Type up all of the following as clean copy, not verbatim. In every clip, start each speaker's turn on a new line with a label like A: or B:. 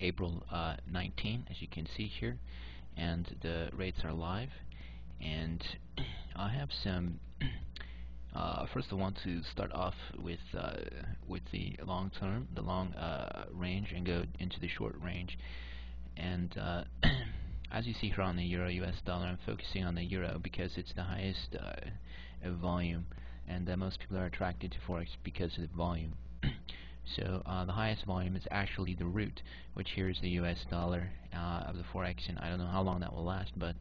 A: April 19, as you can see here, and the rates are live. And I have some. First, I want to start off with the long term, the long range, and go into the short range. And as you see here on the Euro-US dollar, I'm focusing on the Euro because it's the highest volume, and most people are attracted to Forex because of the volume. So the highest volume is actually the root, which here is the US dollar of the Forex, and I don't know how long that will last, but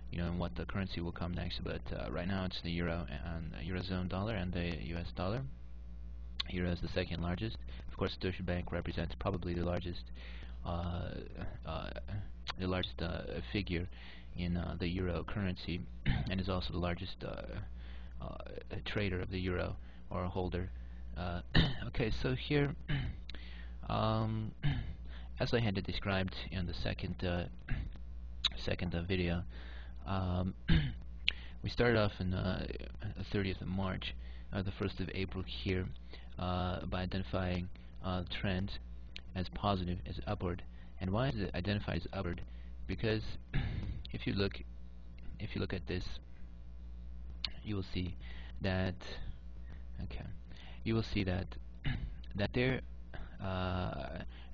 A: you know, and what the currency will come next. But right now it's the Euro and Eurozone dollar and the US dollar. Euro is the second largest. Of course, Deutsche Bank represents probably the largest figure in the Euro currency, and is also the largest trader of the Euro, or holder. Okay, so here, as I had described in the second video, we started off in the 30th of March, the 1st of April here, by identifying the trend as positive, as upward. And why is it identified as upward? Because if you look at this, you will see that there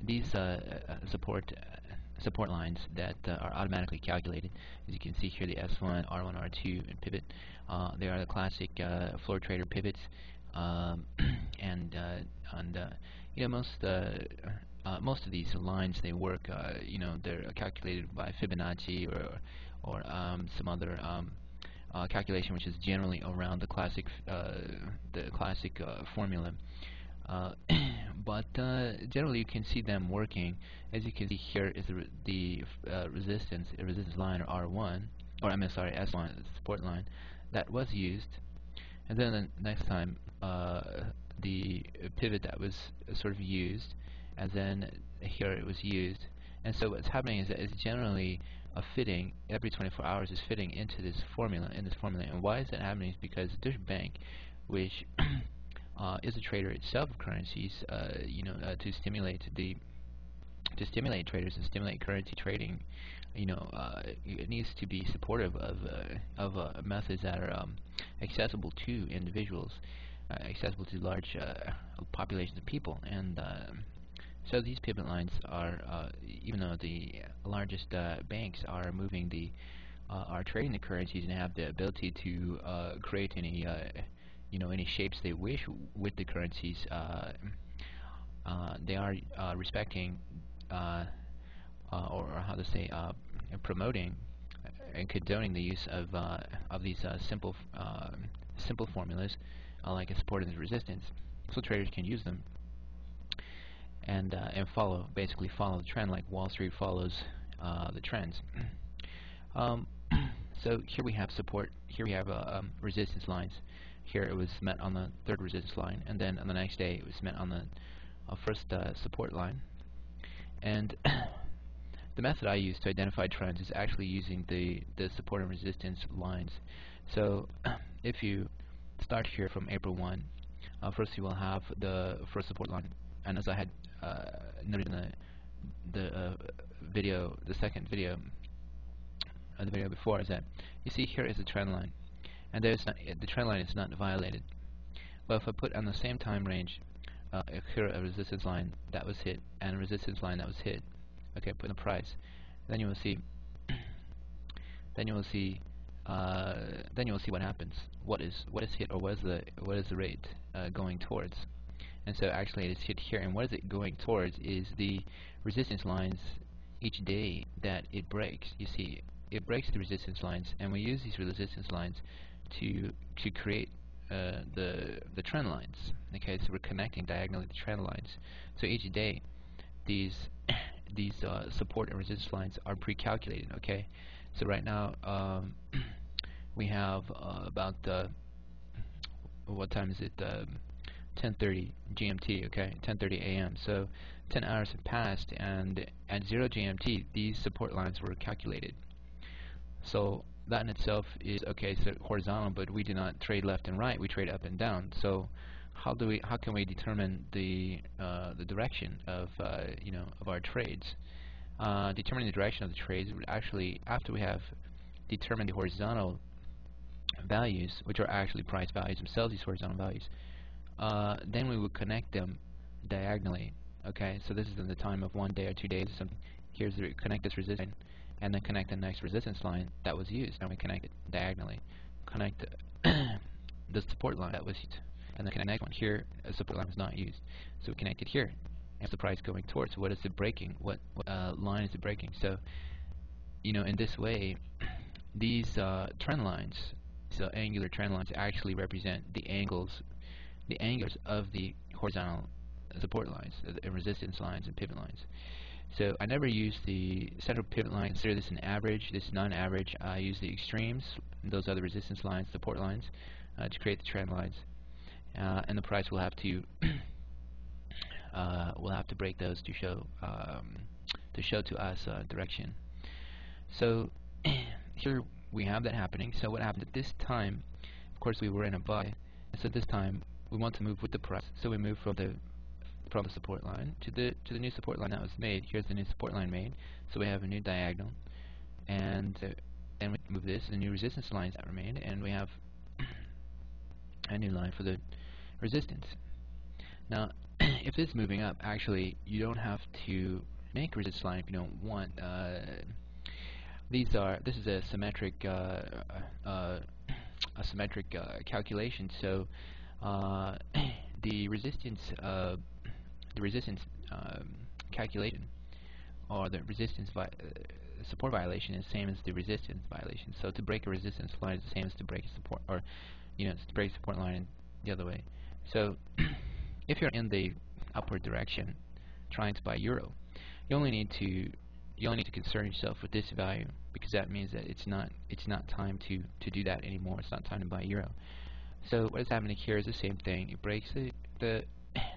A: these support lines that are automatically calculated. As you can see here, the S1, R1, R2, and pivot. They are the classic floor trader pivots, and you know, most of these lines, they work. You know, they're calculated by Fibonacci or some other calculation, which is generally around the classic formula. But generally, you can see them working. As you can see here is the resistance line, or R1, or S1, support line, that was used, and then the next time the pivot that was sort of used, and then here it was used. And so what's happening is that it's generally a fitting every 24 hours is fitting into this formula. And why is that happening? Is because Deutsche Bank, which is a trader itself of currencies, you know, to stimulate traders and stimulate currency trading, you know, it needs to be supportive of methods that are accessible to individuals, accessible to large populations of people. And so these pivot lines are, even though the largest banks are moving are trading the currencies and have the ability to create any you know, any shapes they wish with the currencies, they are respecting or how to say, promoting and condoning the use of these simple formulas, like a support and resistance, so traders can use them and basically follow the trend, like Wall Street follows the trends. So here we have support. Here we have resistance lines. Here it was met on the third resistance line, and then on the next day it was met on the first support line. And the method I use to identify trends is actually using the support and resistance lines. So if you start here from April 1, first you will have the first support line, and as I had noted in the second video, the video before, is that you see here is a trend line, and the trend line is not violated. But if I put on the same time range, here a resistance line that was hit and a resistance line that was hit, okay, put in a price, then you will see what happens. What is hit, or what is the rate going towards? And so actually it is hit here, and what is it going towards is the resistance lines each day that it breaks. You see, it breaks the resistance lines, and we use these resistance lines to create the trend lines. Okay, so we're connecting diagonally the trend lines. So each day these support and resistance lines are pre-calculated. Okay, so right now we have about what time is it? 10:30 GMT. Okay, 10:30 a.m. So 10 hours have passed, and at 0 GMT these support lines were calculated. So that in itself is okay. So horizontal, but we do not trade left and right. We trade up and down. So how can we determine the direction of of our trades? Determining the direction of the trades would actually, after we have determined the horizontal values, which are actually price values themselves, these horizontal values, then we would connect them diagonally. Okay, so this is in the time of 1 day or 2 days or something. Here's the connect this resistance, and then connect the next resistance line that was used, and we connect it diagonally. Connect the support line that was used, and then connect the next one. Here, a support line was not used, so we connect it here. And the price going towards, what is it breaking? What line is it breaking? So, in this way, these trend lines, so angular trend lines, actually represent the angles of the horizontal support lines, and resistance lines, and pivot lines. So I never use the central pivot line. Consider this an average. This is not an average. I use the extremes. Those are the resistance lines, support lines, to create the trend lines. And the price will have to break those to show to us direction. So here we have that happening. So what happened at this time? Of course, we were in a buy, and so this time we want to move with the price. So we move from the support line to the new support line that was made. Here's the new support line made. So we have a new diagonal, and then we move this, the new resistance lines that were made, and we have a new line for the resistance. Now, if this is moving up, actually, you don't have to make a resistance line if you don't want. This is a symmetric calculation. So the resistance calculation, or the resistance support violation, is the same as the resistance violation. So to break a resistance line is the same as to break a support, or to break a support line the other way. So if you're in the upward direction trying to buy euro, you only need to concern yourself with this value, because that means that it's not time to do that anymore. It's not time to buy euro. So what is happening here is the same thing. It breaks the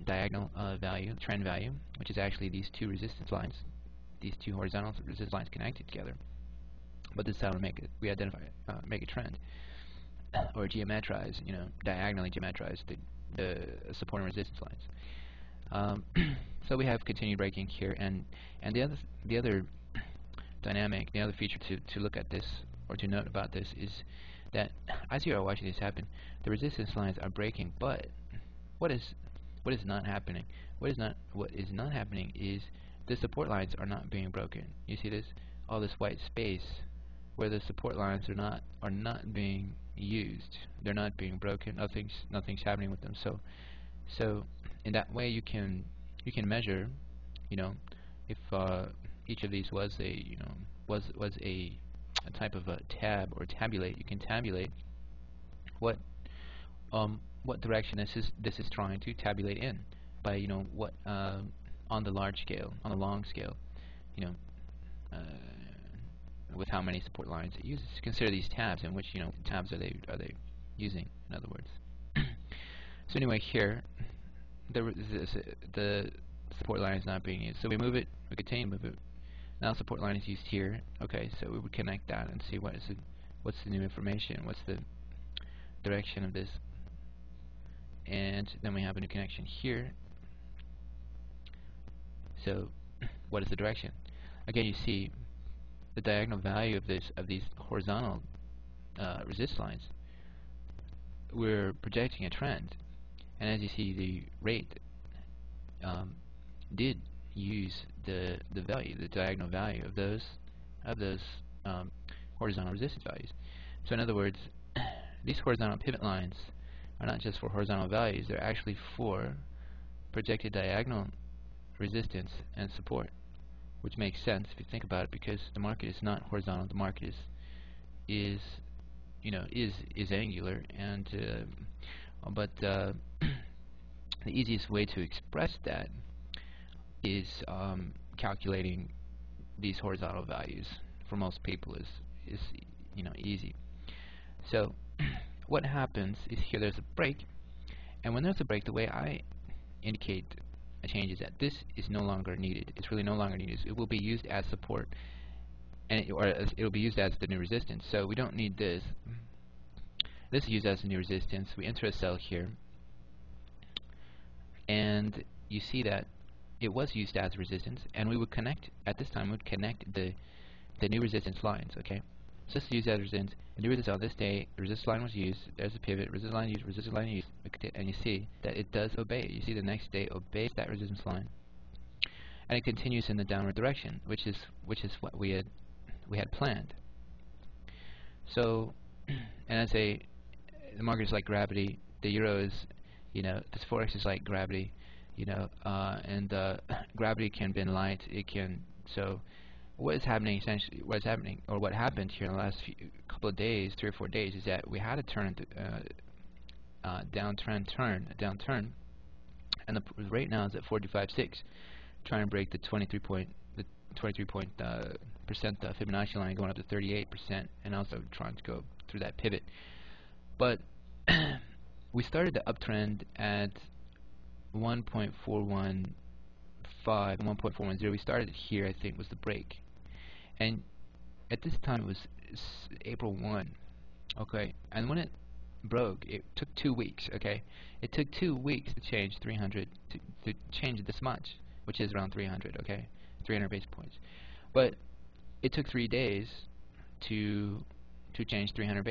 A: diagonal value, trend value, which is actually these two resistance lines, these two horizontal resistance lines connected together. But this is how we make a trend, or geometrize, diagonally geometrize the support and resistance lines. So we have continued breaking here, and the other dynamic, the other feature to look at this, or to note about this, is that as you are watching this happen, the resistance lines are breaking, but what is not happening? What is not happening is the support lines are not being broken. You see this? All this white space where the support lines are not being used. They're not being broken. Nothing's happening with them. So in that way, you can measure, if each of these was a type of a tab, or tabulate. You can tabulate what direction this is trying to tabulate in, by what on the large scale, on the long scale, with how many support lines it uses. Consider these tabs, and which tabs are they using, in other words. So anyway, here the support line is not being used, so we move it. We continue to move it. Now support line is used here. Okay, so we would connect that and see what's the new information, what's the direction of this, and then we have a new connection here. So what is the direction? Again, you see the diagonal value of these horizontal resist lines. We're projecting a trend, and as you see, the rate did use the value, the diagonal value of those horizontal resistance values. So in other words, these horizontal pivot lines are not just for horizontal values; they're actually for projected diagonal resistance and support, which makes sense if you think about it, because the market is not horizontal. The market is angular, and but the easiest way to express that is calculating these horizontal values. For most people, is easy. So what happens is, here there's a break, and when there's a break, the way I indicate a change is that this is no longer needed. It's really no longer needed. It will be used as support, and it will be used as the new resistance. So we don't need this. This is used as the new resistance. We enter a sell here, and you see that it was used as resistance, and we would connect at this time. We would connect the new resistance lines. Okay, so this is used as resistance. The new resistance on this day, the resistance line was used. There's a pivot. Resistance line used. Resistance line used. And you see that it does obey it. You see the next day obeys that resistance line, and it continues in the downward direction, which is what we had planned. So, and I say the market is like gravity. The euro is, this forex is like gravity, and gravity can bend light. It can. So, what is happening essentially? What is happening, or what happened here in the last couple of days, 3 or 4 days, is that we had a downturn, and the rate now is at 45.6, trying to break the 23 point percent Fibonacci line, going up to 38%, and also trying to go through that pivot. But we started the uptrend at 1.415, 1.410. We started here, I think, was the break, and at this time it was April 1. Okay, and when it broke, it took 2 weeks. Okay, it took 2 weeks to change 300 to change this much, which is around 300. Okay, 300 basis points. But it took 3 days to change 300